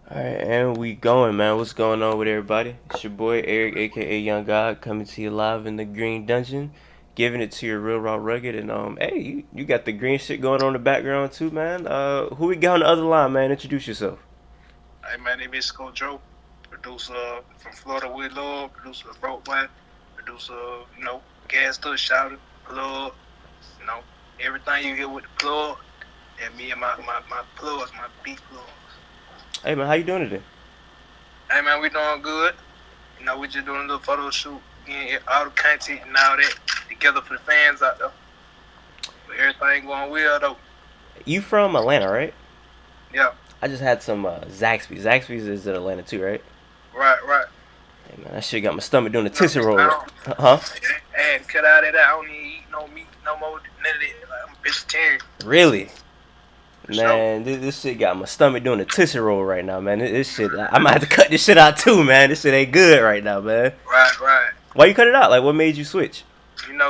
Alright, and we going, man. What's going on with everybody? It's your boy Eric, aka Young God, coming to you live in the Green Dungeon, giving it to you real raw rugged. And hey, you got the green shit going on in the background too, man. Who we got on the other line, man? Introduce yourself. Hey man, name is Mexikodro, producer from Florida with love, producer of Broke Boy, producer of, Gas to Shouted, Plug, you know, everything you hear with the plug, and me and my plugs, my beat plugs. Hey, man, how you doing today? Hey man, we doing good. We just doing a little photo shoot, getting all the content and all that together for the fans out there. But everything going well though. You from Atlanta, right? Yeah, I just had some Zaxby's. Zaxby's is in Atlanta too, right? right. Hey, man, that shit got my stomach doing a No, tootsie I roll. don't. Huh? And cut out of that. I don't even eat no meat, no more, none of that. Like, I'm a vegetarian Really? for sure. Man, this shit got my stomach doing a tootsie roll right now, man. This shit, I might have to cut this shit out too, man. This shit ain't good right now, man. Right. Why you cut it out? Like, what made you switch?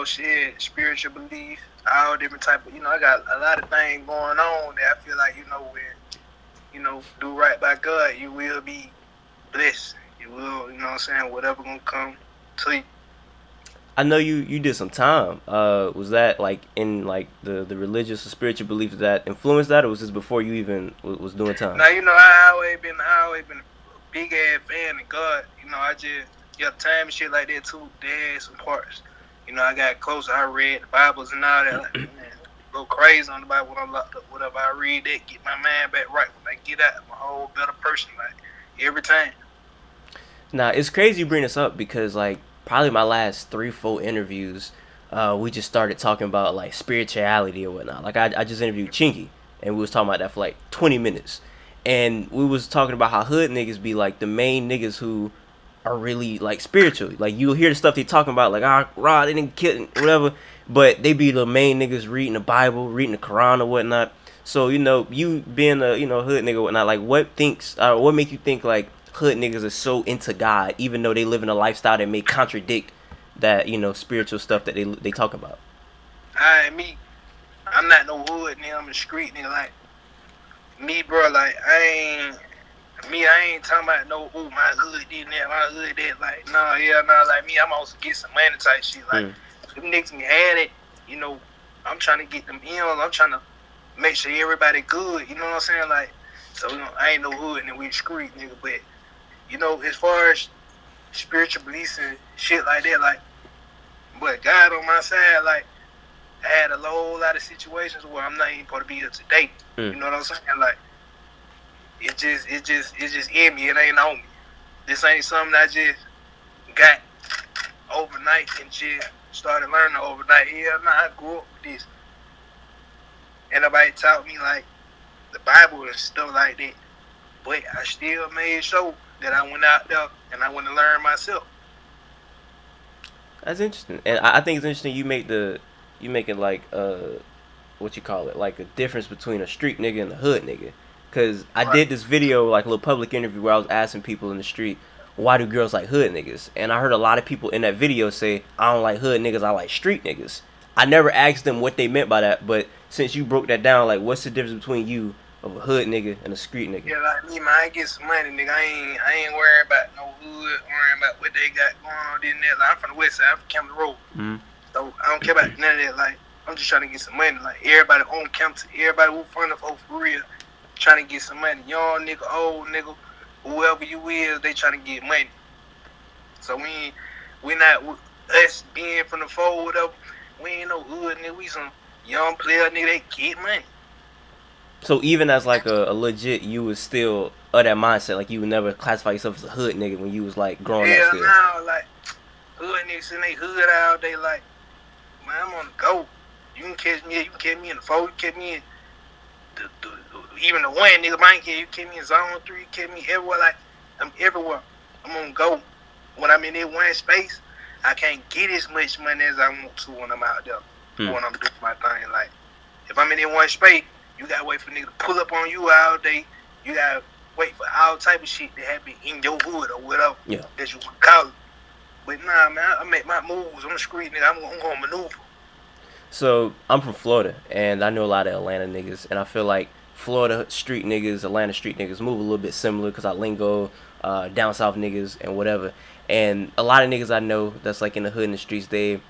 Shit, spiritual belief, all different type of, I got a lot of things going on that I feel like, when, do right by God, you will be blessed. You will, what I'm saying, whatever gonna come to you. I know you did some time. Was that like in like the religious or spiritual beliefs that influenced that, or was this before you even was doing time? Now, I always been a big ass fan of God. I just, time and shit like that too, they had some parts. I got closer, I read the Bibles and all that, like, man, go crazy on the Bible when I'm locked up. Whatever I read that, get my mind back right. When I get out, I'm a whole better person, like, every time. Nah, it's crazy you bring this up because like probably my last 3 4 interviews, we just started talking about like spirituality or whatnot. Like I just interviewed Chinky and we was talking about that for like 20 minutes, and we was talking about how hood niggas be like the main niggas who are really like spiritual. Like you'll hear the stuff they talking about, like Rod, they didn't kill whatever, but they be the main niggas reading the Bible, reading the Quran or whatnot. So you being a hood nigga or whatnot, like what make you think like hood niggas are so into God, even though they live in a lifestyle that may contradict that spiritual stuff that they talk about. Me, I'm not no hood nigga. I'm a street nigga. Like me, bro. Like I ain't talking about no. Oh, my hood did that, my hood that. Like no, yeah, no. Like me, I'm also get some money type shit. Like Mm. them niggas can had it. You know, I'm trying to get them in. I'm trying to make sure everybody good. You know what I'm saying? Like, so I ain't no hood and we street nigga. But as far as spiritual beliefs and shit like that, like, but God on my side, like, I had a whole lot of situations where I'm not even supposed to be here today. You Mm. know what I'm saying? Like, it's just in me. It ain't on me. This ain't something I just got overnight and just started learning overnight. Yeah, nah, I grew up with this. And nobody taught me like the Bible and stuff like that. But I still made sure that I went out there and I went to learn myself. That's interesting, and I think it's interesting you make it like what you call it, like a difference between a street nigga and a hood nigga. Cause I Right. did this video, like a little public interview where I was asking people in the street, why do girls like hood niggas? And I heard a lot of people in that video say, I don't like hood niggas, I like street niggas. I never asked them what they meant by that, but since you broke that down, like what's the difference between you of a hood nigga and a street nigga? Yeah, like me, man, I get some money, nigga. I ain't worried about no hood, worrying about what they got going on, this and that. Like, I'm from the west side, I'm from Camden Road. Mm-hmm. So I don't care about none of that. Like, I'm just trying to get some money. Like, everybody on campus, everybody who from the folk for real, trying to get some money. Young nigga, old nigga, whoever you is, they trying to get money. So we not, us being from the fold, whatever, we ain't no hood, nigga. We some young player, nigga, they get money. So even as like a legit, you was still of that mindset. Like you would never classify yourself as a hood nigga when you was like growing up Hell still. no, like, hood niggas in they hood all day, like, man, I'm on the go. You can catch me in the four, you can catch me in even the one nigga, man, you catch me in zone 3, you catch me everywhere, like, I'm everywhere. I'm on the go. When I'm in that one space, I can't get as much money as I want to when I'm out there, Hmm. when I'm doing my thing. Like, if I'm in that one space, you gotta wait for nigga to pull up on you all day. You gotta wait for all type of shit to happen in your hood or whatever Yeah. that you want to call it. But nah, man, I make my moves. I'm a street nigga. I'm going to maneuver. So I'm from Florida, and I know a lot of Atlanta niggas, and I feel like Florida street niggas, Atlanta street niggas move a little bit similar because I lingo, down south niggas and whatever. And a lot of niggas I know that's like in the hood in the streets, they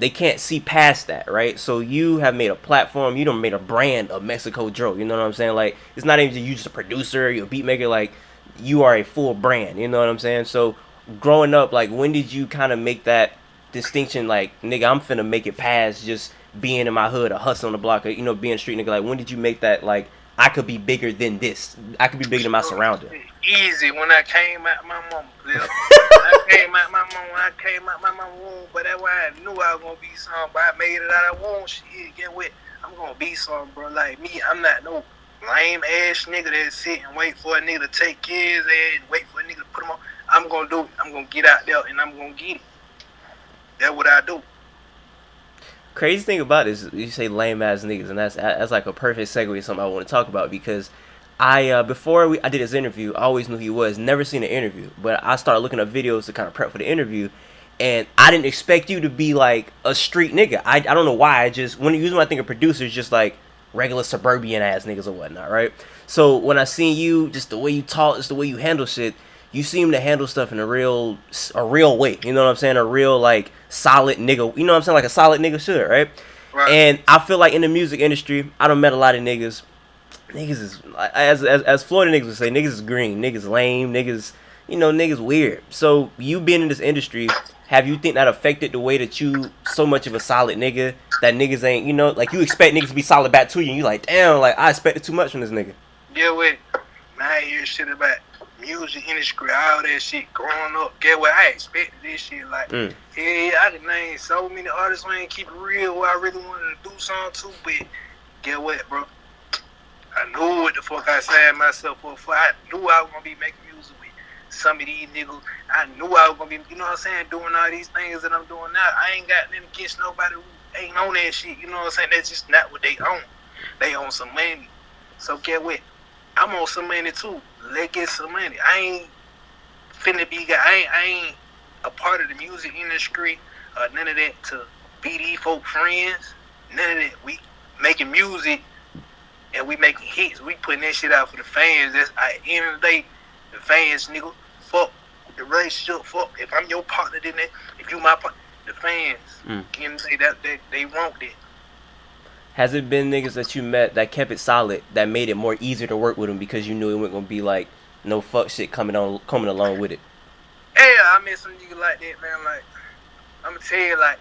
can't see past that, right? So you have made a platform, you done made a brand of Mexikodro. You know what I'm saying? Like it's not even you just a producer, you're a beat maker. Like you are a full brand. You know what I'm saying? So growing up, like when did you kind of make that distinction? Like nigga, I'm finna make it past just being in my hood, a hustle on the block, or, you know, being a street nigga. Like when did you make that? Like I could be bigger than this. I could be bigger than my surrounding. Easy when I came out my mama. When I came out my mama womb, but that's why I knew I was gonna be something. But I made it out of womb. Shit, get with. I'm gonna be something, bro. Like me, I'm not no lame ass nigga that sit and wait for a nigga to take care of his ass and wait for a nigga to put him on. I'm gonna do it. I'm gonna get out there and I'm gonna get it. That's what I do. Crazy thing about this, you say lame ass niggas, and that's like a perfect segue to something I want to talk about because I before I did this interview, I always knew who he was. Never seen an interview, but I started looking up videos to kind of prep for the interview, and I didn't expect you to be like a street nigga. I don't know why. I just when I think of producers, just like regular suburban ass niggas or whatnot, right? So when I seen you, just the way you talk, just the way you handle shit, you seem to handle stuff in a real way. You know what I'm saying? A real like solid nigga. You know what I'm saying? Like a solid nigga should, right? Right. And I feel like in the music industry, I done met a lot of niggas. Niggas is as Florida niggas would say, niggas is green, niggas lame, niggas, you know, niggas weird. So you being in this industry, have you think that affected the way that you so much of a solid nigga that niggas ain't, you know, like you expect niggas to be solid back to you and you like, damn, like I expected too much from this nigga. Get with. Man, I hear shit about music industry, all that shit growing up. Get what I expected this shit. Like, yeah, I can name so many artists who ain't keep it real who I really wanted to do something to, but get what, bro? I knew what the fuck I signed myself up for. I knew I was gonna be making music with some of these niggas. I knew I was gonna be, you know what I'm saying, doing all these things that I'm doing now. I ain't got nothing against nobody who ain't on that shit. You know what I'm saying? That's just not what they own. They own some money. So get what? I'm on some money too. Let's get some money. I ain't finna be I ain't a part of the music industry or none of that to be these folk friends. None of that. We making music and we making hits. We putting that shit out for the fans. That's at the end of the day, the fans, nigga, fuck the relationship, fuck. If I'm your partner, then if you my partner, the fans, you know, they want that. Has it been niggas that you met that kept it solid, that made it more easier to work with them because you knew it wasn't gonna be like no fuck shit coming along with it? Yeah, I met some niggas like that, man. Like, I'ma tell you, like,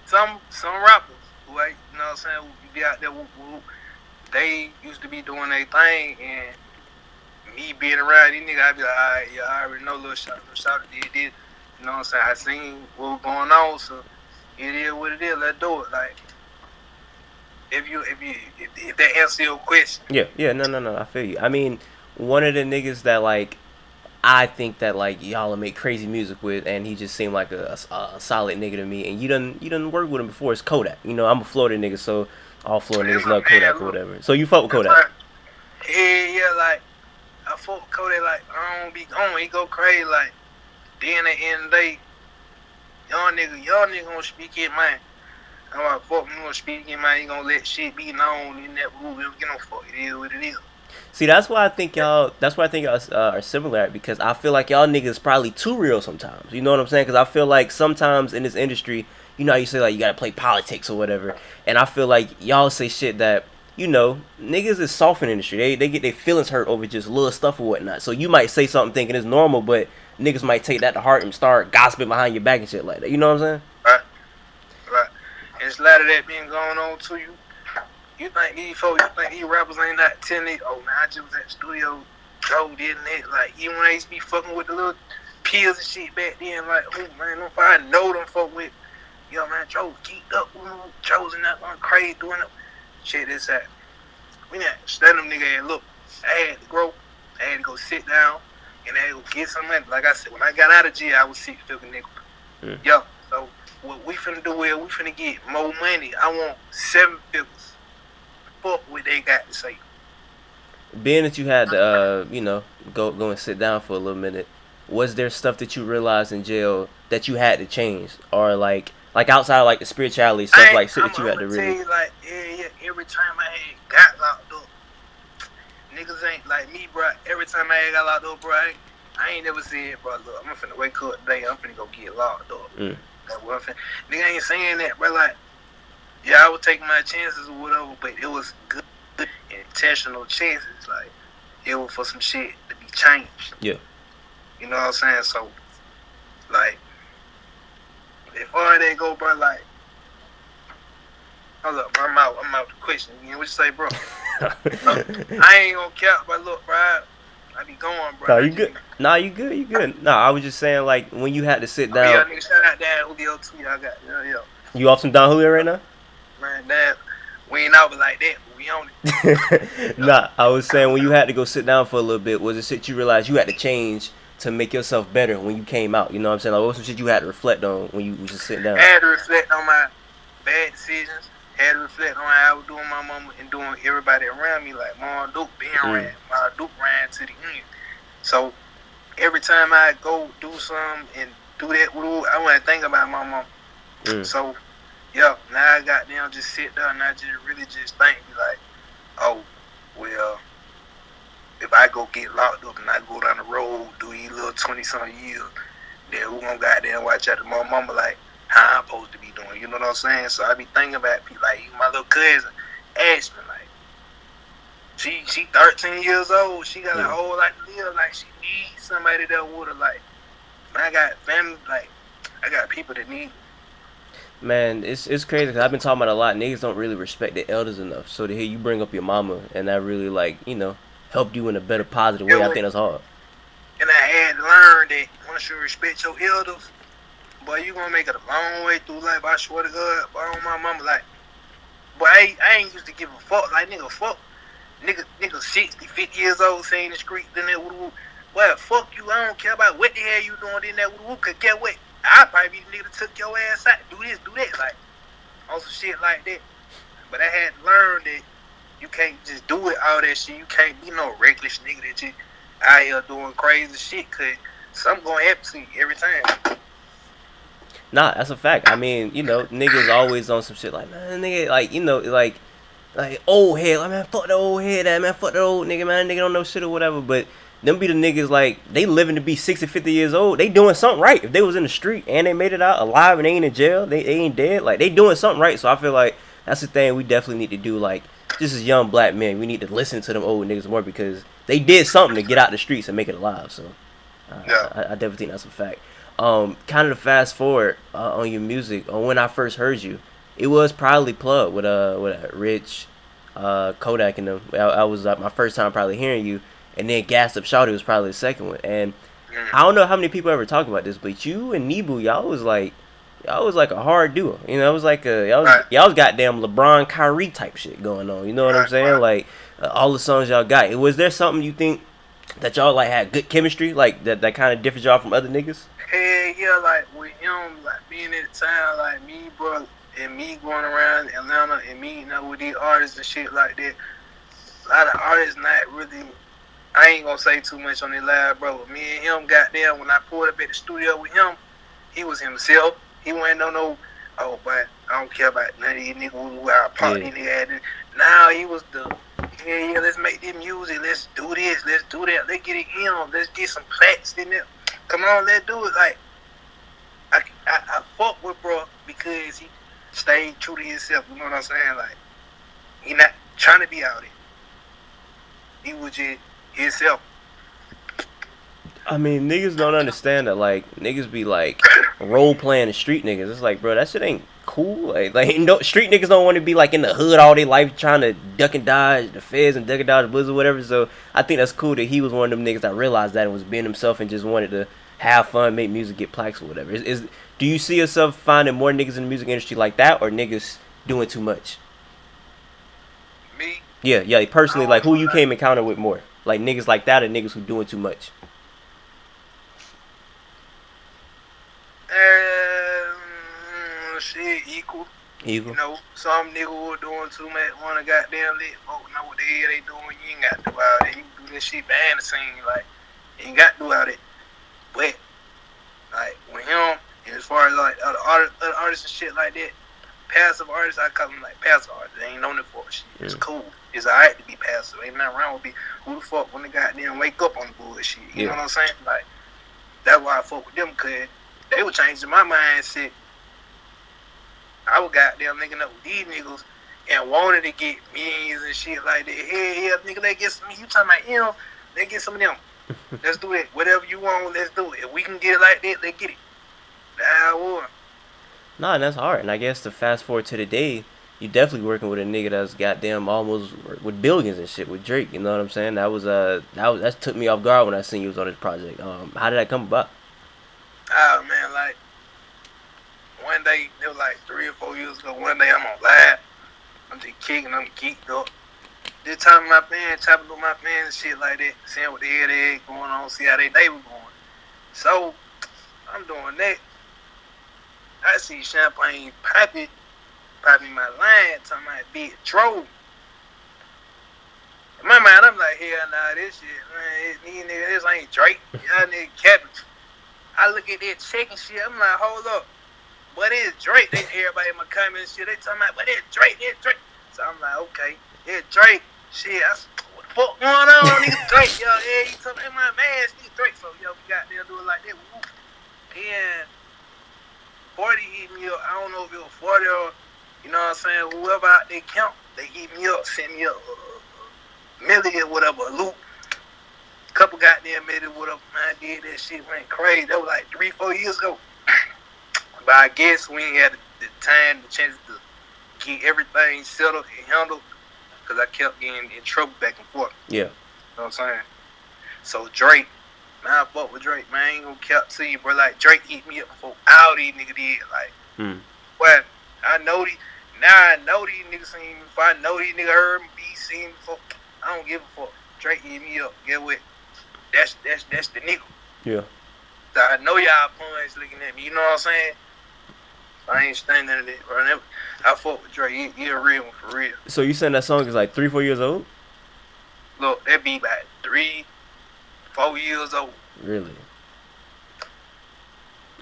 some rappers who ain't, you know what I'm saying, who be out there, they used to be doing their thing, and me being around these niggas, I be like, alright, yeah, I already know Lil Shawty did this. You know what I'm saying? I seen what was going on, so it is what it is. Let's do it. Like, if that answer your question. Yeah, no, I feel you. I mean, one of the niggas that like I think that like y'all will make crazy music with, and he just seemed like a solid nigga to me. And you done worked with him before. It's Kodak. You know, I'm a Florida nigga, so all Florida niggas love Kodak or whatever. So you fuck with Kodak? Yeah, like I fuck with Kodak. Like I don't be going. He go crazy. Like then at the end of the day, y'all nigga gonna speak his mind. I'm like, fuck, you gonna speak his mind. You gonna let shit be known in that room. You don't fuck. It is what it is. See, that's why I think y'all are similar at, because I feel like y'all niggas probably too real sometimes. You know what I'm saying? Because I feel like sometimes in this industry, you know how you say like you gotta play politics or whatever, and I feel like y'all say shit that, you know, niggas is soft in the industry. They get their feelings hurt over just little stuff or whatnot. So you might say something thinking it's normal, but niggas might take that to heart and start gossiping behind your back and shit like that. You know what I'm saying? Right. And it's a lot of that being going on to you. You think these rappers ain't not telling it, oh man, I just was at the studio, Joe did that. Like, even when I used to be fucking with the little pills and shit back then, like, oh man, if I know them folk with, yo man, Joe geeked up, Joe's not going crazy doing it. Shit, this that. We not stand them nigga and look, I had to grow, I had to go sit down, and I had to go get some money. Like I said, when I got out of jail, I was 6 figure nigga. Yo, so what we finna do is we finna get more money. I want 7 figures. Fuck what they got to say. Being that you had to, you know, go and sit down for a little minute, was there stuff that you realized in jail that you had to change, or like outside of like the spirituality stuff, like shit that you had to really? You, like, yeah, every time I had niggas ain't like me, bro. Every time I got locked up, bro, I ain't never said, bro, look, I'm finna wake up today, I'm finna go get locked up. That's what I'm finna. Nigga ain't saying that, bro. Like, yeah, I would take my chances or whatever, but it was good, intentional chances. Like, it was for some shit to be changed. Yeah. You know what I'm saying? So, like, as far as they go, bro, like, hold up, bro, I'm out the question. You know what you say, bro? I ain't gonna cap, but look, bro, I be going, bro. No, you good. Nah, you good. Nah, I was just saying, like, when you had to sit down. Yeah, nigga, shout out that Julio too. Y'all got, yeah. You off some Don Julio right now? Man, that we ain't out like that, but we on it. Nah, I was saying when you had to go sit down for a little bit, was it shit you realized you had to change to make yourself better when you came out? You know what I'm saying? Like, what was some shit you had to reflect on when you was just sitting down? I had to reflect on my bad decisions. Had to reflect on how I was doing my mama and doing everybody around me. Like, Mom Duke being ran. My Duke ran to the end. So, every time I go do something and do that, I want to think about my mom. So, yeah, now I got them just sit there and I just really just think, like, oh, well, if I go get locked up and I go down the road, do these little 20-something years, then who gonna goddamn watch out the mama like how I'm supposed to be doing? You know what I'm saying? So I be thinking about people like my little cousin asked me like, she 13 years old, she got a whole lot to live, like she needs somebody that would have like, man, I got family, like I got people that need me. Man, it's crazy because I've been talking about a lot. Niggas don't really respect the elders enough. So to hear you bring up your mama and that really like, you know, helped you in a better positive way, I think that's hard. And I had to learn that once you respect your elders, boy, you gonna make it a long way through life. I swear to God, boy, on my mama, like, boy, I ain't used to give a fuck. Like, nigga, fuck. Nigga 60, 50 years old saying the street, then that woo-woo. Well, fuck you, I don't care about what the hell you doing in that woo-woo, cause get what? I probably be the nigga that took your ass out, do this, do that, like, on some shit like that. But I had to learn that you can't just do it, all that shit. You can't be no reckless nigga that you out here doing crazy shit, cause something gonna happen to you every time. Nah, that's a fact. I mean, you know, niggas always on some shit like, man, nigga, like, you know, like old head, like, man, fuck the old head, man, fuck the old nigga, man, nigga don't know shit or whatever, but them be the niggas, like, they living to be 60, 50 years old, they doing something right. If they was in the street and they made it out alive and they ain't in jail, they ain't dead, like, they doing something right, so I feel like that's the thing we definitely need to do, like, just as young black men, we need to listen to them old niggas more because they did something to get out the streets and make it alive, so I definitely think that's a fact. Kind of to fast forward on your music, on when I first heard you, it was probably Plug with Rich, Kodak and them. I was my first time probably hearing you, and then Gassed Up Shawty was probably the second one. And I don't know how many people ever talk about this, but you and Nebu, y'all was like a hard duo. You know, it was like y'all was goddamn LeBron, Kyrie type shit going on. You know what I'm saying? Like all the songs y'all got. Was there something you think that y'all like had good chemistry, like that kind of differs y'all from other niggas? Hell yeah, like with him, like being at the time, like me, bro, and me going around Atlanta and meeting up with these artists and shit like that. A lot of artists not really, I ain't gonna say too much on their live, bro. But me and him, goddamn, when I pulled up at the studio with him, he was himself. He wasn't no, oh, but I don't care about none of these niggas who our party nigga. Now he was the, yeah, let's make this music, let's do this, let's do that, let's get it in, let's get some plaques in there. Come on, let's do it. Like, I fuck with bro because he stayed true to himself. You know what I'm saying? Like, he not trying to be out there. He was just himself. I mean, niggas don't understand that. Like, niggas be like role playing the street niggas. It's like, bro, that shit ain't cool. Like no, street niggas don't want to be like in the hood all their life trying to duck and dodge the feds and duck and dodge the bullets or whatever. So I think that's cool that he was one of them niggas that realized that and was being himself and just wanted to have fun, make music, get plaques or whatever. Do you see yourself finding more niggas in the music industry like that, or niggas doing too much? Me? Yeah, like personally, like who you came encounter with more? Like niggas like that or niggas who doing too much? Shit, equal. Equal. You know, some nigga who are doing too much wanna goddamn let folks know what the hell they doing. You ain't got to do all that. You can do this shit behind the scene. Like, you ain't got to do all that. But, like, with him, as far as like other artists and shit like that, passive artists, I call them like passive artists. They ain't on it for shit. It's cool. it's alright to be passive. Ain't nothing wrong with be who the fuck when they goddamn wake up on the bullshit. You know what I'm saying? Like, that's why I fuck with them, cause they were changing my mindset. I was goddamn linking up with these niggas and wanted to get millions and shit like that. Yeah, nigga, they get some. You talking about them? They get some of them. Let's do it. Whatever you want, let's do it. If we can get it like that, let's get it. That's how it was. Nah, that's hard. And I guess to fast forward to today, you definitely working with a nigga that's goddamn almost with billions and shit with Drake. You know what I'm saying? That took me off guard when I seen you was on this project. How did that come about? Oh man, like one day, it was like 3 or 4 years ago. One day I'm on live. I'm just kicking, I'm geeked up. Just talking to my fans, chopping with my fans and shit like that, seeing what the hell they had going on, see how they day was going. So I'm doing that. I see Champagne popping my line, talking about big troll. In my mind, I'm like, hell nah, this shit, man, these niggas, this ain't Drake. Y'all niggas capping. I look at that check and shit, I'm like, hold up. But it's Drake. Everybody in my comments and shit, they talking about, but it's Drake, it's Drake. So I'm like, okay, it's Drake. Shit, what the fuck going on, nigga? Drake, yo, yeah, you talking about my man, nigga Drake. So, yo, we got there do it like that. Woo. And 40 hit me up. I don't know if it was 40 or, you know what I'm saying, whoever out there count, they hit me up, send me up a million, whatever, a loop. Couple goddamn million, whatever, man, I did that shit, went crazy. That was like 3, 4 years ago. But I guess we ain't had the time, the chance to get everything settled and handled because I kept getting in trouble back and forth. Yeah. You know what I'm saying? So Drake, man, I fuck with Drake, man. I ain't gonna cap to you, bro. Like, Drake hit me up before all these niggas did. Like, well, I know these niggas seen me before. I know these niggas heard me, seen me before. I don't give a fuck. Drake hit me up. Get what? That's the nigga. Yeah. So I know y'all punch looking at me. You know what I'm saying? I ain't standing none of that, bro. I fuck with Drake. He a real one for real. So you saying that song is like 3, 4 years old? Look, that be about 3, 4 years old. Really?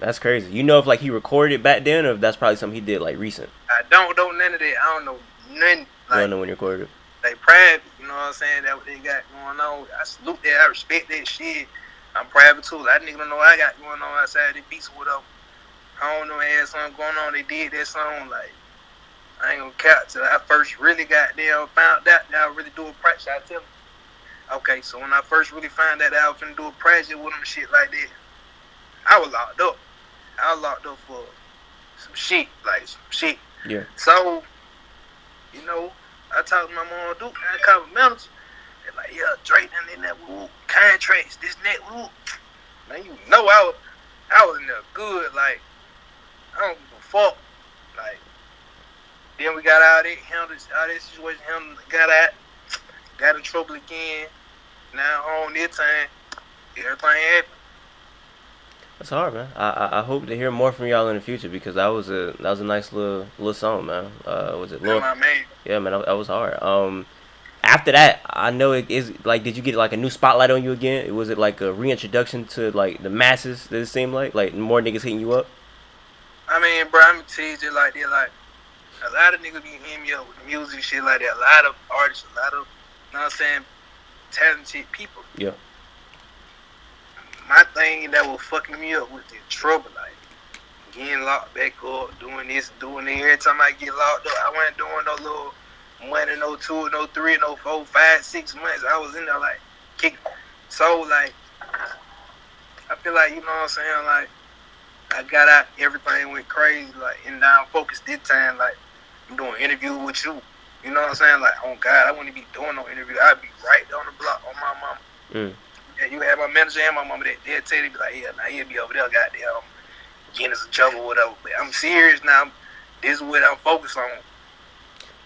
That's crazy. You know if like he recorded it back then, or if that's probably something he did like recent? I don't know none of that. I don't know nothing. Like, I don't know when you recorded it. They private. You know what I'm saying? That's what they got going on. I salute that. I respect that shit. I'm private too. That nigga don't know what I got going on outside the beats or whatever. I don't know they had something going on. They did that song. Like, I ain't gonna count till I first really got there, found out that I was really doing practice. I tell them, okay, so when I first really found out that I was finna do a project with them and shit like that, I was locked up. I was locked up for some shit, like some shit. Yeah. So, you know, I talked to my mom, Duke, I called my manager. They're like, yeah, Drake and then that woo, contracts, this and that woo. Man, you know I was in there good, like, I don't give a fuck. Like, then we got out there, handled all that situation, got in trouble again. Now on this time, everything happened. That's hard, man. I hope to hear more from y'all in the future because that was a nice little song, man. Was it Lord? My man. Yeah, man, that was hard. After that, I know it is like, did you get like a new spotlight on you again? Was it like a reintroduction to like the masses? Did it seem like more niggas hitting you up? I mean, bro, I'm gonna tell you just like that, like a lot of niggas be hitting me up with music shit like that. A lot of artists, a lot of, you know what I'm saying, talented people. Yeah. My thing that was fucking me up was the trouble, like getting locked back up, doing this, doing that. Every time I get locked up, I wasn't doing no little 1, no 2, no 3, no 4, 5, 6 months. I was in there like kicking. So like, I feel like, you know what I'm saying, like I got out, everything went crazy, like, and now I'm focused this time, like I'm doing interviews with you. You know what I'm saying? Like, oh God, I wouldn't be doing no interview. I'd be right on the block on my mama. Yeah, you have my manager and my mama that they'll tell you, be like, yeah, now he'll be over there, goddamn, getting us in trouble or whatever. But I'm serious now. This is what I'm focused on.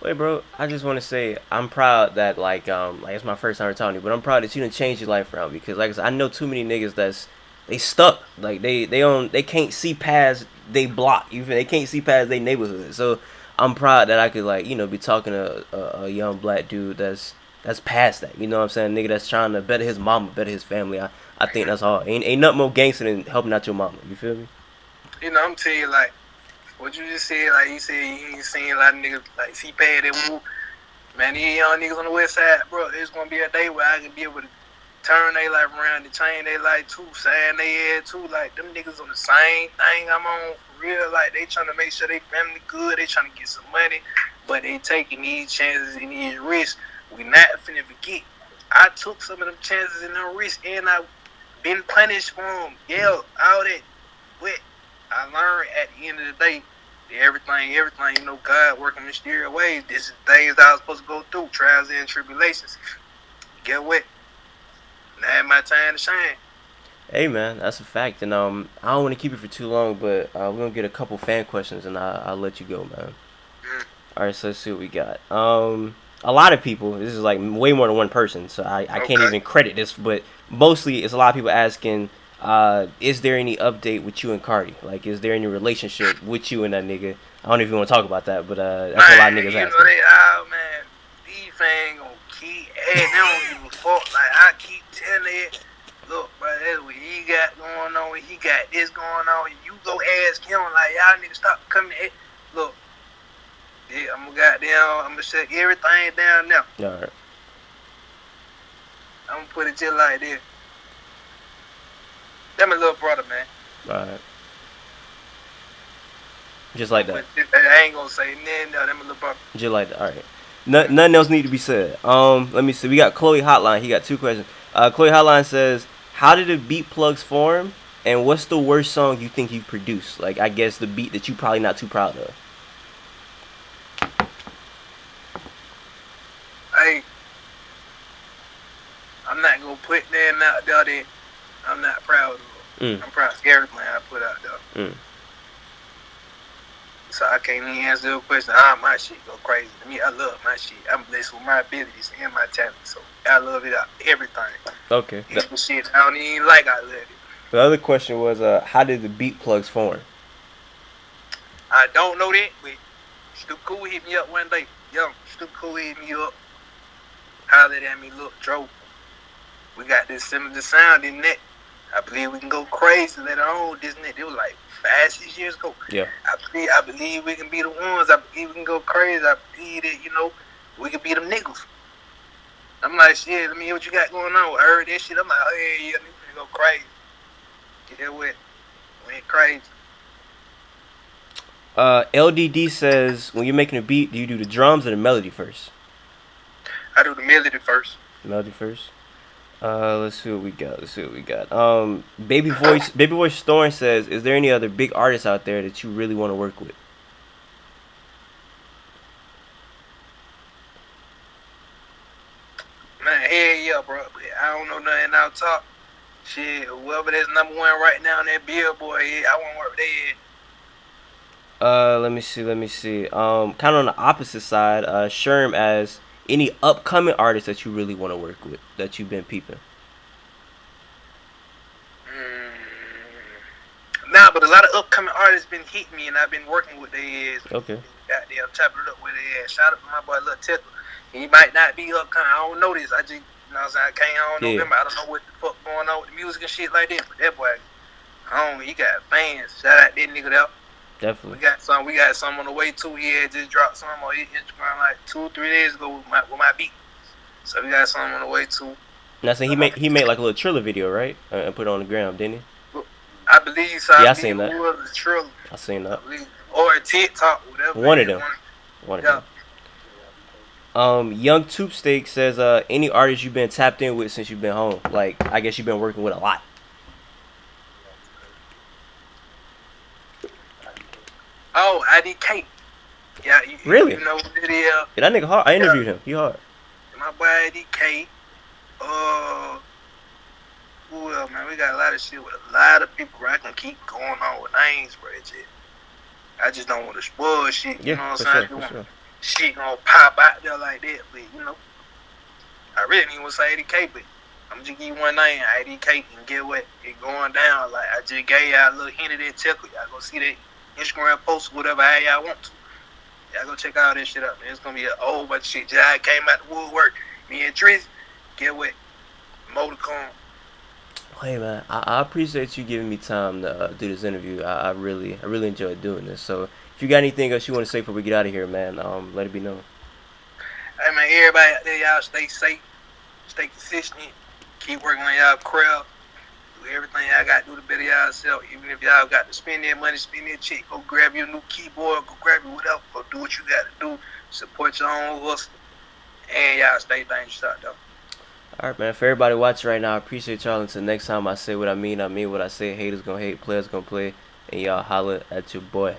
Wait, bro, I just want to say I'm proud that like it's my first time talking to you, but I'm proud that you didn't change your life around because like I said, I know too many niggas they stuck, like they can't see past they block, even they can't see past their neighborhood. So I'm proud that I could like, you know, be talking to a young black dude that's past that. You know what I'm saying? Nigga that's trying to better his mama, better his family. I think that's hard. Ain't nothing more gangster than helping out your mama. You feel me? You know, I'm telling you, like, what you just said, like, you said you ain't seen a lot of niggas, like, see past that woo. Man, these young niggas on the west side, bro, it's gonna be a day where I can be able to turn their life around and change their life too, saying they head too. Like, them niggas on the same thing I'm on for real. Like, they trying to make sure they family good, they trying to get some money, but they taking these chances and these risks. We not finna forget. I took some of them chances and them risks, and I been punished for them. Yeah, all that. But I learned at the end of the day, everything, you know, God working mysterious ways. This is things I was supposed to go through, trials and tribulations. Get what? Now my time to shine. Hey man, that's a fact, and I don't want to keep it for too long, but we're gonna get a couple fan questions, and I'll let you go, man. All right, so let's see what we got. A lot of people. This is like way more than one person, so I can't even credit this, but mostly it's a lot of people asking, is there any update with you and Carti? Like, is there any relationship with you and that nigga? I don't know if you want to talk about that, but that's man, a lot of niggas asking. Know they, man, these fans gonna keep adding. They don't give a fuck. Like, I keep telling it. Look, bro, that's what he got going on. He got this going on. You go ask him, like, y'all need to stop coming to it. Look, yeah, I'm gonna shut everything down now. All right. I'm gonna put it just like this. That's my little brother, man. All right. Just like that. I ain't gonna say nothing. No, that's my little brother. Just like that. All right. Nothing else need to be said. Let me see. We got Chloe Hotline. He got two questions. Chloe Hotline says, how did the beat plugs form? And what's the worst song you think you've produced? Like, I guess the beat that you probably not too proud of. Hey, I'm not gonna put them out there that I'm not proud of. I'm proud of everything I put out there. So I can't even answer the question. My shit go crazy. To me, I love my shit. I'm blessed with my abilities and my talent. So I love it out everything. Okay. It's the shit I don't even like, I love it. The other question was, how did the beat plugs form? I don't know that, but Stu Cool hit me up one day. Yo, Stu Cool hit me up. Hollered at me, look, Joe, we got this similar sound in that. I believe we can go crazy later on. This and that. It was like 5-6 years ago. Yeah. I believe we can be the ones. I believe we can go crazy. I believe that, you know, we can be them niggas. I'm like, shit, let me hear what you got going on. I heard that shit. I'm like, oh, yeah, niggas go crazy. Get what? Went crazy. LDD says, when you're making a beat, do you do the drums or the melody first? I do the melody first. Melody first. Let's see what we got. Baby Voice Storm says, is there any other big artists out there that you really want to work with? Man, hell yeah, bro. I don't know nothing out top. Shit, whoever that's number one right now on that billboard, I want to work with their head. Let me see. Kind of on the opposite side, Sherm as any upcoming artists that you really want to work with, that you've been peeping? Nah, but a lot of upcoming artists been hitting me, and I've been working with their heads. Okay. Goddamn, chopping it up with their heads. Shout out to my boy Lil Tickle. He might not be upcoming. I don't know this. I just, you know what I'm saying? I don't know him. I don't know what the fuck going on with the music and shit like that. But that boy, he got fans. Shout out that nigga there. Definitely. We got some on the way too. He had just dropped some on his Instagram like 2-3 days ago with my beat. So we got some on the way too. Now, so he made like a little Triller video, right? And put it on the ground, didn't he? I believe so. Yeah, I seen that. I seen that. Or a TikTok, whatever. One of them. One of them. Young Toop Steak says, any artists you've been tapped in with since you've been home? Like, I guess you've been working with a lot. Oh, IDK. Yeah, really? You know what it is. Yeah, that nigga hard. I interviewed him. He hard. My boy IDK. Well, man, we got a lot of shit with a lot of people where I can keep going on with names, bro. I just don't want to spoil shit. You know what I'm saying? Sure. Shit gonna pop out there like that, but you know, I really didn't want to say IDK, but I'm just give you one name, IDK, and get what it going down. Like I just gave y'all a little hint of that tickle. Y'all go see that Instagram post, whatever how y'all want to. Y'all go check all this shit out, man. It's gonna be a whole bunch of shit. Jai came out the woodwork. Me and Triz, get what? Motorcon. Hey man, I appreciate you giving me time to do this interview. I really enjoyed doing this. So if you got anything else you want to say before we get out of here, man, let it be known. Hey man, everybody out there, y'all stay safe, stay consistent, keep working on y'all craft. Do everything y'all got to do to better yourself. Even if y'all got to spend that money, spend that check, go grab your new keyboard, go grab your whatever, go do what you got to do. Support your own hustle. And y'all stay dangerous out there. All right, man. For everybody watching right now, I appreciate y'all. Until next time, I say what I mean what I say. Haters gonna hate, players gonna play, and y'all holler at your boy.